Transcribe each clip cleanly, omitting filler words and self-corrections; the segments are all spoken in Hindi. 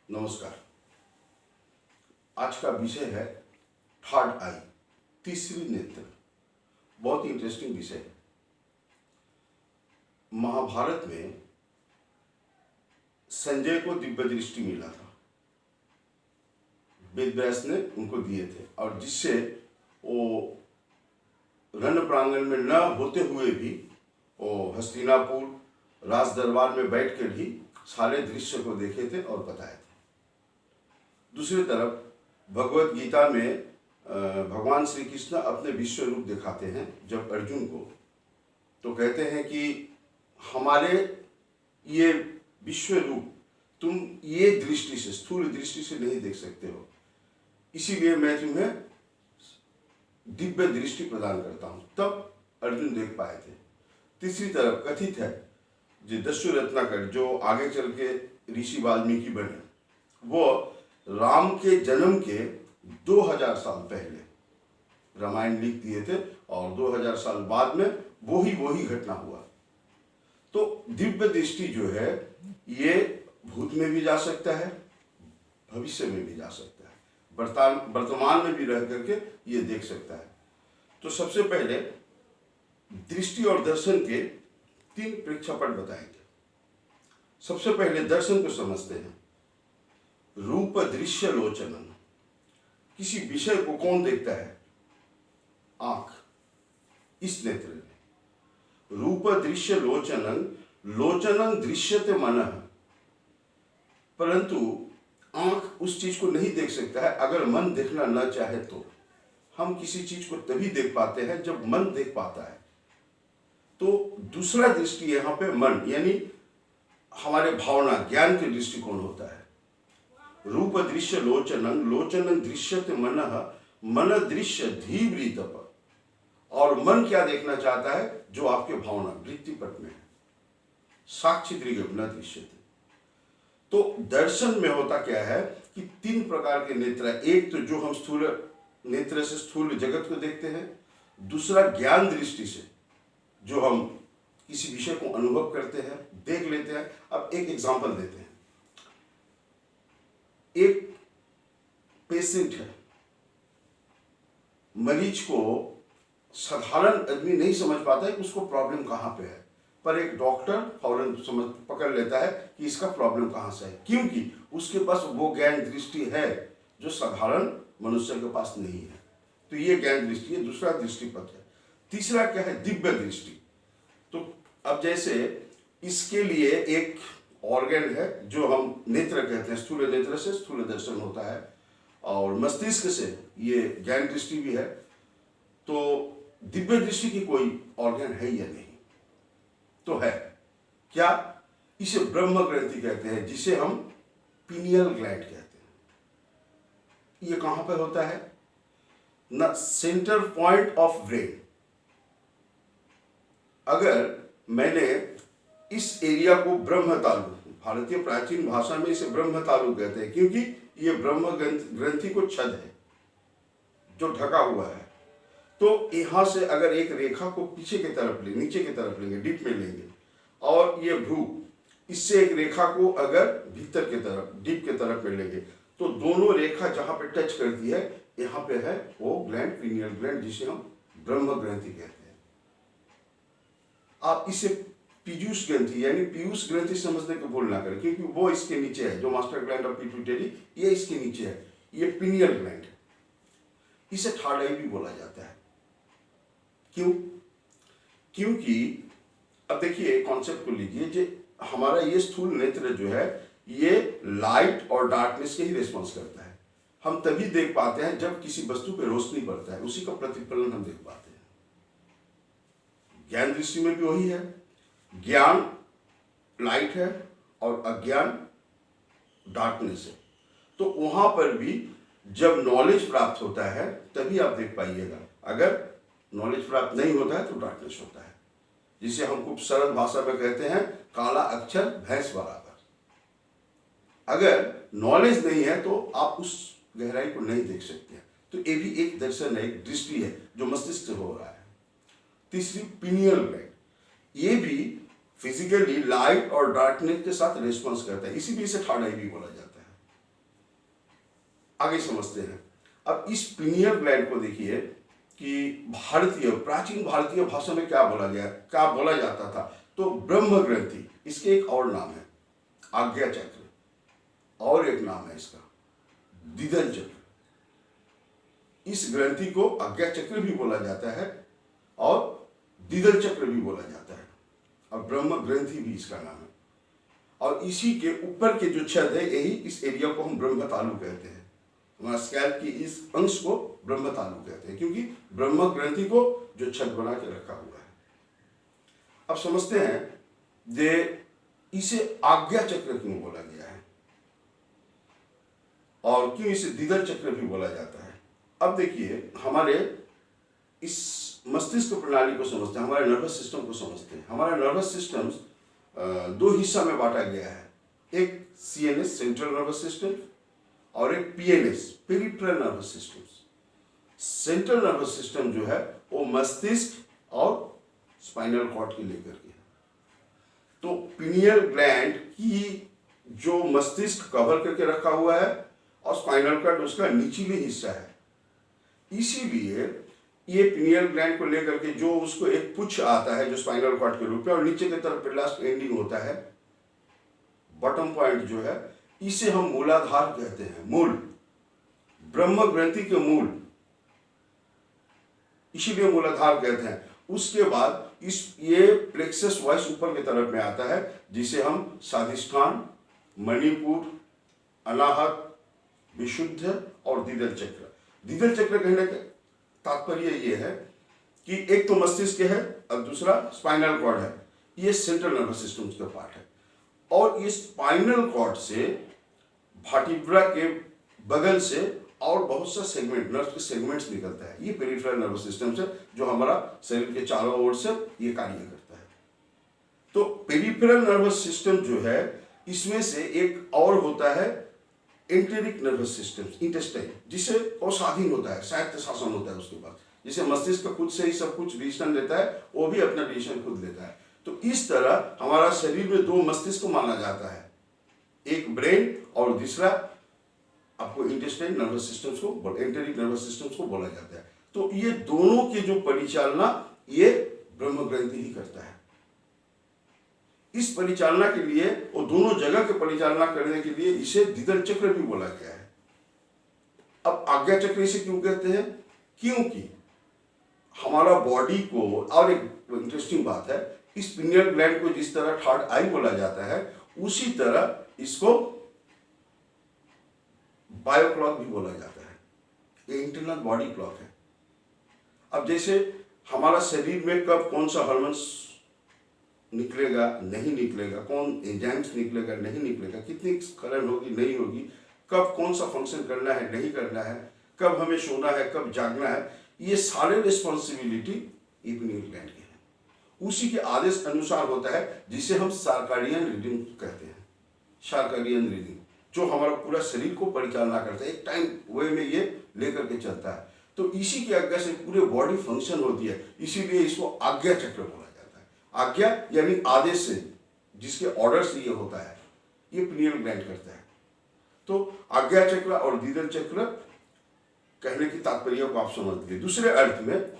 नमस्कार। आज का विषय है थर्ड आई, तीसरी नेत्र। बहुत ही इंटरेस्टिंग विषय है। महाभारत में संजय को दिव्य दृष्टि मिला था, वेद व्यास ने उनको दिए थे, और जिससे वो रण प्रांगण में न होते हुए भी वो हस्तिनापुर राज दरबार में बैठकर ही सारे दृश्य को देखे थे और बताए थे। दूसरी तरफ भगवत गीता में भगवान श्री कृष्ण अपने विश्व रूप दिखाते हैं जब अर्जुन को, तो कहते हैं कि हमारे ये विश्व रूप तुम ये दृष्टि से, स्थूल दृष्टि से नहीं देख सकते हो, इसीलिए मैं तुम्हें दिव्य दृष्टि प्रदान करता हूं। तब अर्जुन देख पाए थे। तीसरी तरफ कथित है जो दस्यु रत्नाकर, जो आगे चल के ऋषि वाल्मीकि बने, वो राम के जन्म के 2000 साल पहले रामायण लिख दिए थे और 2000 साल बाद में वही घटना हुआ। तो दिव्य दृष्टि जो है ये भूत में भी जा सकता है, भविष्य में भी जा सकता है, वर्तमान में भी रह करके ये देख सकता है। तो सबसे पहले दृष्टि और दर्शन के 3 प्रेक्षापट बताएंगे। सबसे पहले दर्शन को समझते हैं। रूप दृश्य लोचनन। किसी विषय को कौन देखता है? आंख, इस नेत्र में। रूप दृश्य लोचनन, लोचनन दृश्यते मनः। परंतु आंख उस चीज को नहीं देख सकता है अगर मन देखना न चाहे तो। हम किसी चीज को तभी देख पाते हैं जब मन देख पाता है। तो दूसरा दृष्टि यहाँ पे मन, यानी हमारे भावना ज्ञान के दृष्टिकोण होता है। रूप दृश्य लोचनन, लोचनन दृश्यते मनः, मन दृश्य धीवृतप। और मन क्या देखना चाहता है? जो आपके भावना वृत्तिपट में है। साक्षी दृग् न दृश्यते। तो दर्शन में होता क्या है कि 3 प्रकार के नेत्र है। एक तो जो हम स्थूल नेत्र से स्थूल जगत को देखते हैं, दूसरा ज्ञान दृष्टि से जो हम किसी विषय को अनुभव करते हैं, देख लेते हैं। अब एक एग्जांपल देते हैं। एक पेशेंट है, मरीज को साधारण आदमी नहीं समझ पाता है कि उसको प्रॉब्लम कहाँ पे है, पर एक डॉक्टर फौरन समझ पकड़ लेता है कि इसका प्रॉब्लम कहाँ से है, क्योंकि उसके पास वो ज्ञान दृष्टि है जो साधारण मनुष्य के पास नहीं है। तो ये ज्ञान दृष्टि है, दूसरा दृष्टिपथ है। तीसरा क्या है? दिव्य दृष्टि। तो अब जैसे इसके लिए एक ऑर्गन है जो हम नेत्र कहते हैं। स्थूल नेत्र से स्थूल दर्शन होता है और मस्तिष्क से ये ज्ञान दृष्टि भी है। तो दिव्य दृष्टि की कोई ऑर्गन है या नहीं? तो है। क्या? इसे ब्रह्म ग्रंथि कहते हैं, जिसे हम पीनियल ग्लैंड कहते हैं। ये कहां पर होता है? ना सेंटर पॉइंट ऑफ ब्रेन। अगर मैंने इस एरिया को ब्रह्म तालु, भारतीय प्राचीन भाषा में इसे ब्रह्म तालु कहते हैं, क्योंकि ये ब्रह्म ग्रंथि को छद है जो ढका हुआ है। तो यहां से अगर एक रेखा को पीछे की तरफ ले, नीचे की तरफ लेंगे, डीप में लेंगे, और ये भ्रू, इससे एक रेखा को अगर भीतर की तरफ, डीप की तरफ में लेंगे, तो दोनों रेखा जहां पे टच करती है, यहाँ पे है वो ग्लैंड, पीनियल ग्लैंड, जिसे हम ब्रह्म ग्रंथि कहते हैं। आप इसे पीयूष ग्रंथि यानी पीयूष ग्रंथि समझने को भूल ना करें, क्योंकि वो इसके नीचे है। जो मास्टर ग्लैंड ऑफ पिट्यूटरी, ये इसके नीचे है, ये पीनियल ग्लैंड है। इसे थर्ड आई भी बोला जाता है। क्यों? क्योंकि अब देखिए कॉन्सेप्ट को लीजिए, जो हमारा ये स्थूल नेत्र जो है, ये लाइट और डार्कनेस के ही रिस्पॉन्स करता है। हम तभी देख पाते हैं जब किसी वस्तु पे रोशनी पड़ता है, उसी का प्रतिफलन हम देख पाते हैं। ज्ञान दृष्टि में भी वही है। ज्ञान लाइट है और अज्ञान डार्कनेस है। तो वहां पर भी जब नॉलेज प्राप्त होता है तभी आप देख पाइएगा। अगर नॉलेज प्राप्त नहीं होता है तो डार्कनेस होता है, जिसे हम खूब सरल भाषा में कहते हैं काला अक्षर भैंस बराबर। अगर नॉलेज नहीं है तो आप उस गहराई को नहीं देख सकते हैं। तो ये भी एक दर्शन है, एक दृष्टि है जो मस्तिष्क से हो रहा है। तीसरी पीनियल ग्लैंड, ये भी फिजिकली लाइट और डार्कनेस के साथ रिस्पॉन्स करता है, इसीलिए इसे थर्ड आई भी बोला जाता है। आगे समझते हैं। अब इस पिनियल ग्लैंड को देखिए कि प्राचीन भारतीय भाषा में क्या बोला जाता था, तो ब्रह्म ग्रंथि, इसके एक और नाम है आज्ञा चक्र, और एक नाम है इसका द्विदल चक्र। इस ग्रंथि को आज्ञा चक्र भी बोला जाता है और द्विदल चक्र भी बोला जाता है, और ब्रह्म ग्रंथि भी इसका नाम है। और इसी के ऊपर के जो छद है, यही इस एरिया को हम ब्रह्म तालु कहते हैं। हमारा स्कैल्प की इस अंश को ब्रह्म तालु कहते हैं, क्योंकि ब्रह्म ग्रंथि को जो छद बना के रखा हुआ है। अब समझते हैं इसे आज्ञा चक्र क्यों बोला गया है और क्यों इसे द्विदल चक्र भी बोला जाता है। अब देखिए, हमारे इस मस्तिष्क प्रणाली को समझते हैं, हमारे नर्वस सिस्टम को समझते हैं। हमारा नर्वस सिस्टम दो हिस्सा में बांटा गया है, एक सीएनएस सेंट्रल नर्वस सिस्टम और एक PNS peripheral nervous system. Central nervous system जो है वो मस्तिष्क और स्पाइनल कॉर्ड के लेकर के, तो पिनियल ग्लैंड की जो मस्तिष्क कवर करके रखा हुआ है और स्पाइनल कॉर्ड उसका निचली हिस्सा है। इसीलिए ये पिनियल ग्लैंड को लेकर के जो उसको एक पुच्छ आता है जो स्पाइनल कॉर्ड के रूप में, और नीचे की तरफ लास्ट एंडिंग होता है, बॉटम पॉइंट जो है, इसे हम मूलाधार कहते हैं। मूल, ब्रह्म ग्रंथि के मूल, इसीलिए मूलाधार कहते हैं। उसके बाद ये प्लेक्सस वॉइस ऊपर की तरफ में आता है, जिसे हम स्वाधिष्ठान, मणिपुर, अनाहत, विशुद्ध और द्विदल चक्र। द्विदल चक्र कहने का तात्पर्य ये है कि एक तो मस्तिष्क है और दूसरा स्पाइनल कॉर्ड है। ये सेंट्रल नर्वस सिस्टम का पार्ट है, और ये स्पाइनल कॉर्ड से वर्टिब्रा के बगल से और बहुत सा सेगमेंट, नर्व के सेगमेंट्स निकलता है। ये पेरिफेरल नर्वस सिस्टम से जो हमारा शरीर के चारों ओर से ये कार्य करता है। तो पेरिफेरल नर्वस सिस्टम जो है, इसमें से एक और होता है एंटेरिक नर्वस सिस्टम, इंटेस्टाइन, जिसे कोशाधीन होता है, स्वायत्त शासन होता है उसके पास। जिसे मस्तिष्क खुद से ही सब कुछ डिसीजन लेता है, वो भी अपना डिसीजन खुद लेता है। तो इस तरह हमारा शरीर में दो मस्तिष्क माना जाता है, एक ब्रेन और दूसरा आपको इंटेस्टाइन नर्वस सिस्टम्स को, एंटेरिक नर्वस सिस्टम्स को बोला जाता है। तो ये दोनों की जो परिचालना ये ब्रह्म ग्रंथि ही करता है। इस परिचालना के लिए, वो दोनों जगह के परिचालना करने के लिए इसे द्विदल चक्र भी बोला गया है। अब आज्ञा चक्र इसे क्यों कहते हैं? क्योंकि हमारा बॉडी को, और एक इंटरेस्टिंग बात है, इस पिनियल ग्लैंड को जिस तरह थर्ड आई बोला जाता है, उसी तरह इसको बायो क्लॉक भी बोला जाता है। ये इंटरनल बॉडी क्लॉक है। अब जैसे हमारा शरीर में कब कौन सा हार्मोन्स निकलेगा, नहीं निकलेगा, कौन एंजाइम्स निकलेगा, नहीं निकलेगा, कितनी करंट होगी, नहीं होगी, कब कौन सा फंक्शन करना है, नहीं करना है, कब हमें सोना है, कब जागना है, ये सारे रिस्पॉन्सिबिलिटी पिनियल ग्लैंड की है। उसी के आदेश अनुसार होता है, जिसे हम सर्काडियन रिदम कहते हैं। सर्काडियन रिदम जो हमारा पूरा शरीर को परिचालना करता है, एक टाइम वे में ये लेकर के चलता है। तो इसी की आज्ञा से पूरे बॉडी फंक्शन होती है, इसीलिए इसको आज्ञा चक्र बोला जाता है। आज्ञा यानी आदेश से, जिसके ऑर्डर से ये होता है, ये पिनियल ग्लैंड करता है। तो आज्ञा चक्र और द्विदल चक्र कहने की तात्पर्य को आप समझ लीजिए। दूसरे अर्थ में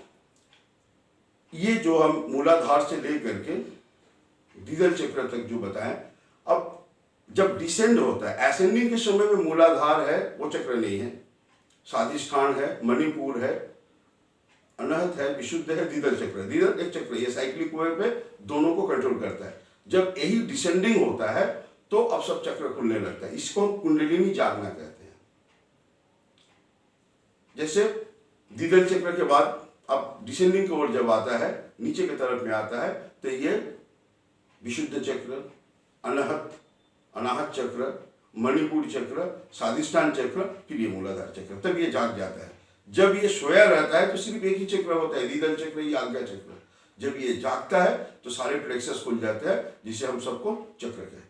ये जो हम मूलाधार से लेकर के द्विदल चक्र तक जो बताएं, अब जब डिसेंड होता है, असेंडिंग के समय में मूलाधार है, वो चक्र नहीं है, स्वाधिष्ठान है, मणिपुर है, अनाहत है, विशुद्ध है, द्विदल चक्र। द्विदल एक चक्र, ये साइक्लिक वे पे दोनों को कंट्रोल करता है। जब यही डिसेंडिंग होता है तो अब सब चक्र खुलने लगता है। इसको हम कुंडलिनी जागना कहते हैं। जैसे द्विदल चक्र के बाद अब डिसेंडिंग की ओर जब आता है, नीचे की तरफ में आता है, तो ये विशुद्ध चक्र, अनाहत चक्र, मणिपुर चक्र, स्वाधिष्ठान चक्र, फिर ये मूलाधार चक्र, तब ये जाग जाता है। जब ये सोया रहता है तो सिर्फ एक ही चक्र होता है, द्विदल चक्र या आज्ञा चक्र। जब ये जागता है तो सारे प्लेक्सस खुल जाते हैं, जिसे हम सबको चक्र कहते हैं।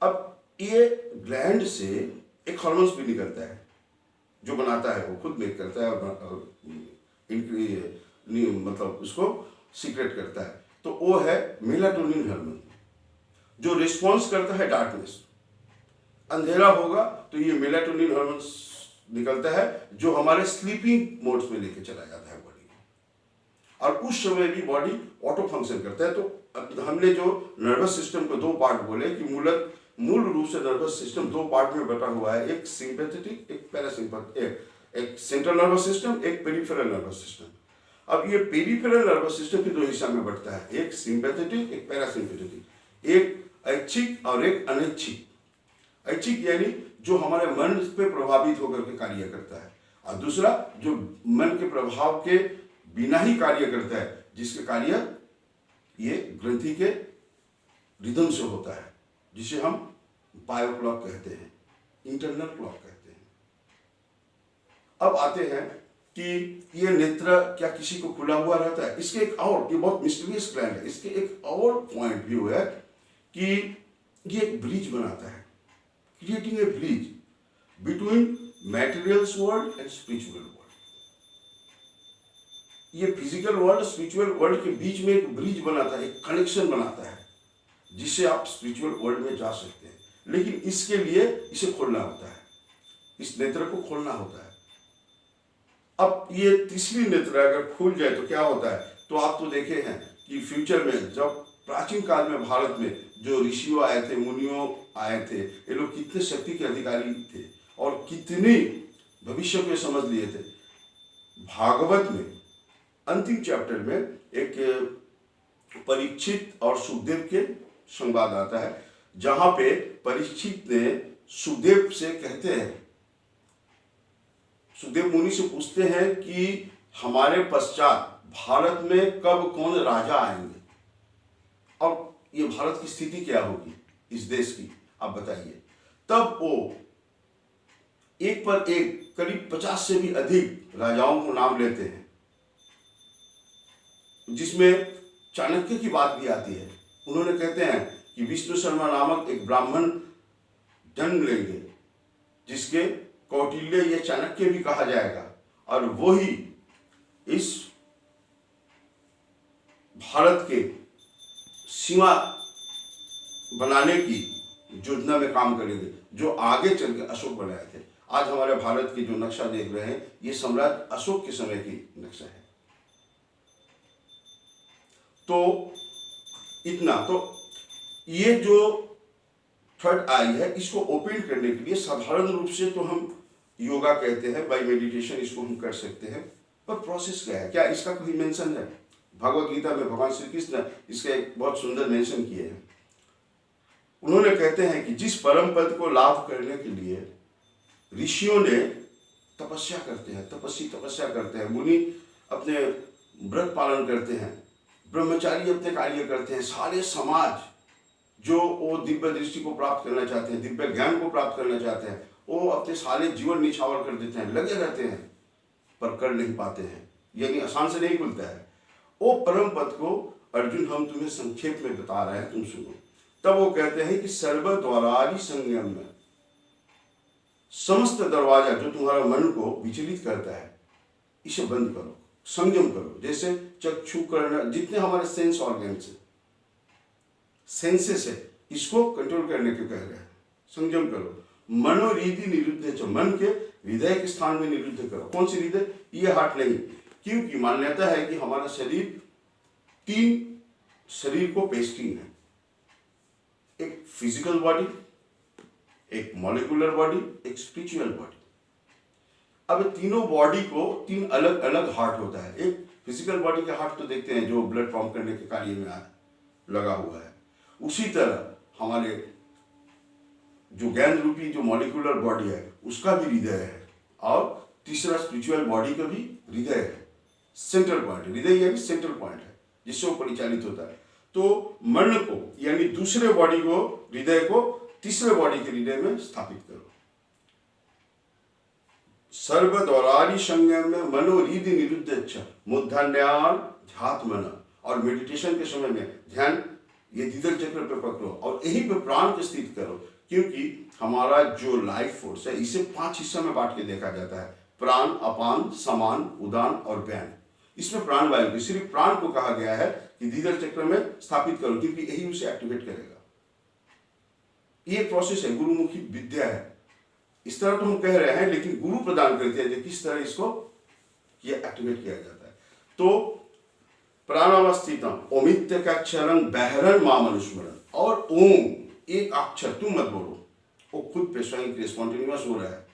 अब ये ग्लैंड से एक हार्मोन्स भी निकलता है, जो बनाता है, वो खुद मेक करता है और मतलब उसको सीक्रेट करता है। तो वो है मेलाटोनिन हार्मोन, जो रिस्पॉन्स करता है डार्कनेस। अंधेरा होगा तो ये मेलाटोनिन हार्मोन निकलता है जो हमारे स्लीपिंग मोड्स में लेके चला जाता है बॉडी को, और उस समय भी बॉडी ऑटो फंक्शन करता है। तो अब हमने जो नर्वस सिस्टम को दो पार्ट बोले कि मूल रूप से नर्वस सिस्टम दो पार्ट में बटा हुआ है, एक सिंपैथेटिक, एक पैरासिम्पैथेटिक, एक सेंट्रल नर्वस सिस्टम, एक पेरिफेरल नर्वस सिस्टम। अब ये पेरिफेरल नर्वस सिस्टम के दो हिस्सा में बढ़ता है, एक सिंपैथेटिक, एक पैरासिम्पैथेटिक, एक ऐच्छिक और एक अनैच्छिक। ऐच्छिक यानी जो हमारे मन पे प्रभावित होकर के कार्य करता है, और दूसरा जो मन के प्रभाव के बिना ही कार्य करता है, जिसके कार्य ये ग्रंथि के रिदम से होता है, जिसे हम बायो क्लॉक कहते हैं, इंटरनल क्लॉक कहते हैं। अब आते हैं कि ये नेत्र क्या किसी को खुला हुआ रहता है? इसके एक और, ये बहुत मिस्टीरियस ग्लैंड है, इसके एक और पॉइंट व्यू है कि ये एक ब्रिज बनाता है, creating a bridge between materials world and spiritual world. ये फिजिकल वर्ल्ड स्पिरिचुअल वर्ल्ड के बीच में एक ब्रिज बनाता है, एक कनेक्शन बनाता है, जिससे आप स्पिरिचुअल वर्ल्ड में जा सकते हैं। लेकिन इसके लिए इसे खोलना होता है, इस नेत्र को खोलना होता है। अब ये तीसरी नेत्र अगर खुल जाए तो क्या होता है? तो आप तो देखे हैं कि फ्यूचर में, जब प्राचीन काल में भारत में जो ऋषियों आए थे, मुनियों आए थे, ये लोग कितने शक्ति के अधिकारी थे और कितने भविष्य को समझ लिए थे। भागवत में अंतिम चैप्टर में एक परीक्षित और सुखदेव के संवाद आता है, जहां पे परीक्षित ने सुखदेव से कहते हैं, सुखदेव मुनि से पूछते हैं कि हमारे पश्चात भारत में कब कौन राजा आएंगे और ये भारत की स्थिति क्या होगी इस देश की, आप बताइए। तब वो एक पर एक करीब 50 से भी अधिक राजाओं को नाम लेते हैं, जिसमें चाणक्य की बात भी आती है। उन्होंने कहते हैं कि विष्णु शर्मा नामक एक ब्राह्मण जन्म लेंगे, जिसके कौटिल्य या चाणक्य भी कहा जाएगा, और वो ही इस भारत के सीमा बनाने की योजना में काम करेंगे, जो आगे चल के अशोक बनाए थे। आज हमारे भारत की जो नक्शा देख रहे हैं, ये सम्राट अशोक के समय की नक्शा है। तो इतना, तो ये जो थर्ड आई है, इसको ओपन करने के लिए साधारण रूप से तो हम योगा कहते हैं, बाय मेडिटेशन इसको हम कर सकते हैं, पर प्रोसेस क्या है? क्या इसका कोई मेंशन है? भगवत गीता में भगवान श्री कृष्ण इसका एक बहुत सुंदर मेंशन किए हैं। उन्होंने कहते हैं कि जिस परम पद को लाभ करने के लिए ऋषियों ने तपस्या करते हैं, तपस्या करते हैं, मुनि अपने व्रत पालन करते हैं, ब्रह्मचारी अपने कार्य करते हैं, सारे समाज जो वो दिव्य दृष्टि को प्राप्त करना चाहते हैं, दिव्य ज्ञान को प्राप्त करना चाहते हैं, वो अपने सारे जीवन निछावर कर देते हैं, लगे रहते हैं, पर कर नहीं पाते हैं, यानी आसान से नहीं खुलता है। वो परम पद को अर्जुन हम तुम्हें संक्षेप में बता रहे हैं, तुम सुनो। तब वो कहते हैं कि सर्व द्वारादि संयम में, समस्त दरवाजा जो तुम्हारा मन को विचलित करता है, इसे बंद करो, संयम करो। जैसे चक्षु करना, जितने हमारे सेंस ऑर्गन्स है, सेंसेस है, इसको कंट्रोल करने के कह रहे हैं, संयम करो। मनोरीधि निरुद्ध, मन के हृदय के स्थान में निरुद्ध करो। कौन सी हृदय? ये हार्ट नहीं, क्योंकि मान्यता है कि हमारा शरीर 3 शरीर को पेस्टिंग है, एक फिजिकल बॉडी, एक मॉलिक्यूलर बॉडी, एक स्पिरिचुअल बॉडी। अब तीनों बॉडी को 3 अलग अलग हार्ट होता है। एक फिजिकल बॉडी के हार्ट तो देखते हैं जो ब्लड पंप करने के कार्य में लगा हुआ है, उसी तरह हमारे जो ज्ञान रूपी जो मॉलिक्यूलर बॉडी है उसका भी हृदय है, और तीसरा स्पिरिचुअल बॉडी का भी हृदय है, सेंट्रल पॉइंट। हृदय यानी सेंट्रल पॉइंट है जिससे वो परिचालित होता है। तो मन को यानी दूसरे बॉडी को, हृदय को तीसरे बॉडी के हृदय में स्थापित करो। सर्व द्वारादि संयम में मनोरीधि निरुद्ध मूर्धन्यान ध्यात्मन, और मेडिटेशन के समय में ध्यान ये द्विदल चक्र पे पकड़ो और यहीं पे प्राण को स्थित करो, क्योंकि हमारा जो लाइफ फोर्स है इसे 5 हिस्सों में बांट के देखा जाता है, प्राण, अपान, समान, उदान और व्यान। इसमें प्राण वायु, इसलिए प्राण को कहा गया है कि द्विदल चक्र में स्थापित करो, क्योंकि यही उसे एक्टिवेट करेगा। ये प्रोसेस है, गुरुमुखी विद्या है। इस तरह तो हम कह रहे हैं, लेकिन गुरु प्रदान करते हैं कि किस तरह इसको ये एक्टिवेट किया जाता है। तो प्राणावस्थितम ओमित्यक्षरं बहरन मामनुस्मरण, और ओम एक अक्षर तुम मत बोलो, वो खुद पे स्वयं के स्पॉन्टेनियस हो रहा है।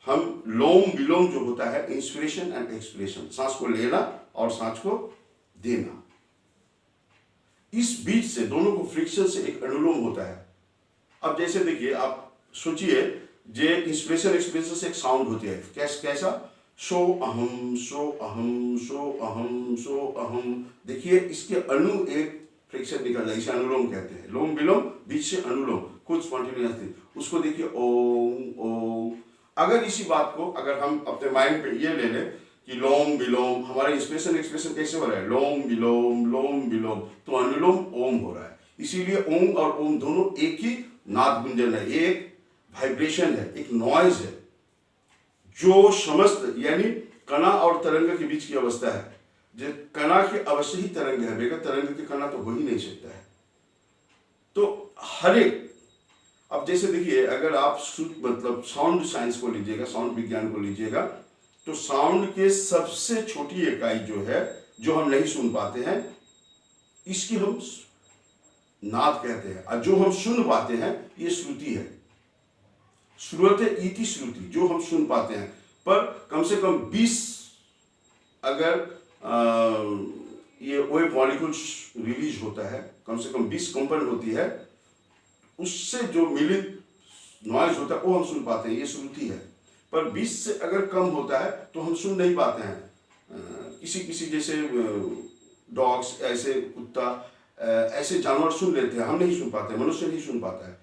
हम लोम विलोम जो होता है, इंस्पिरेशन एंड एक्सपिरेशन, सांस को लेना और सांस को देना, इस बीच से दोनों को फ्रिक्शन से एक अनुलोम होता है। अब जैसे देखिए, आप सोचिए, जे इंस्पिरेशन एक्सपिरेशन से एक साउंड होती है, कैसा सो अहम सो अहम सो अहम सो अहम। देखिए इसके अनु एक फ्रिक्शन निकल जाए, इसे अनुलोम कहते हैं। लोम विलोम, बीच से अनुलोम, कुछ स्पॉन्टेनियस थी, उसको देखिए ओम ओम। अगर इसी बात को अगर हम अपने माइंड पे ये ले लें कि लोम विलोम, हमारा इंस्पिरेशन एक्सप्रेशन कैसे हो रहा है, लोम विलोम, तो अनुलोम ओम हो रहा है। इसीलिए ओम और ओम दोनों एक ही नाद गुंजन है, एक वाइब्रेशन है, एक नॉइज है, जो समस्त यानी कणा और तरंग के बीच की अवस्था है। जो कणा के अवश्य ही तरंग है, बगैर तरंग के कणा तो हो ही नहीं सकता है। तो हर एक, अब जैसे देखिए, अगर आप मतलब साउंड साइंस को लीजिएगा, साउंड विज्ञान को लीजिएगा, तो साउंड के सबसे छोटी इकाई जो है, जो हम नहीं सुन पाते हैं, इसकी हम नाद कहते हैं, और जो हम सुन पाते हैं ये श्रुति है। श्रुते इति श्रुति, जो हम सुन पाते हैं। पर कम से कम 20 अगर ये वेव मॉलिक्यूल्स रिलीज होता है, कम से कम 20 कंपन होती है, उससे जो मिलित नॉइज होता है वो हम सुन पाते हैं, ये श्रुति है। पर 20 से अगर कम होता है तो हम सुन नहीं पाते हैं। किसी जैसे डॉग्स, ऐसे कुत्ता, ऐसे जानवर सुन लेते हैं, हम नहीं सुन पाते, मनुष्य नहीं सुन पाता है।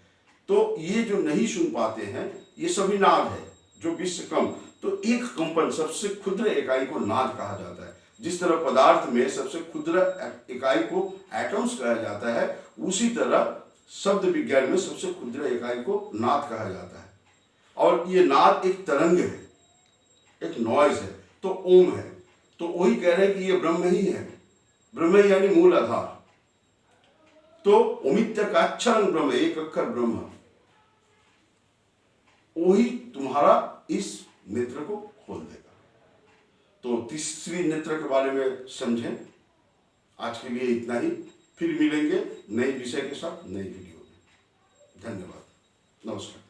तो ये जो नहीं सुन पाते हैं ये सभी नाद है, जो 20 से कम। तो एक कंपन, सबसे क्षुद्र इकाई को नाद कहा जाता है। जिस तरह पदार्थ में सबसे क्षुद्र इकाई को एटम्स कहा जाता है, उसी तरह शब्द विज्ञान में सबसे क्षुद्र इकाई को नाद कहा जाता है। और ये नाद एक तरंग है, एक नॉइज है, तो ओम है। तो वही कह रहे हैं कि ये ब्रह्म ही है, ब्रह्म यानी मूल आधार। तो ओमित्य का अक्षर ब्रह्म, एक अक्षर ब्रह्म, वही तुम्हारा इस नेत्र को खोल देगा। तो तीसरी नेत्र के बारे में समझें। आज के लिए इतना ही, फिर मिलेंगे नए विषय के साथ, नई वीडियो में। धन्यवाद, नमस्कार।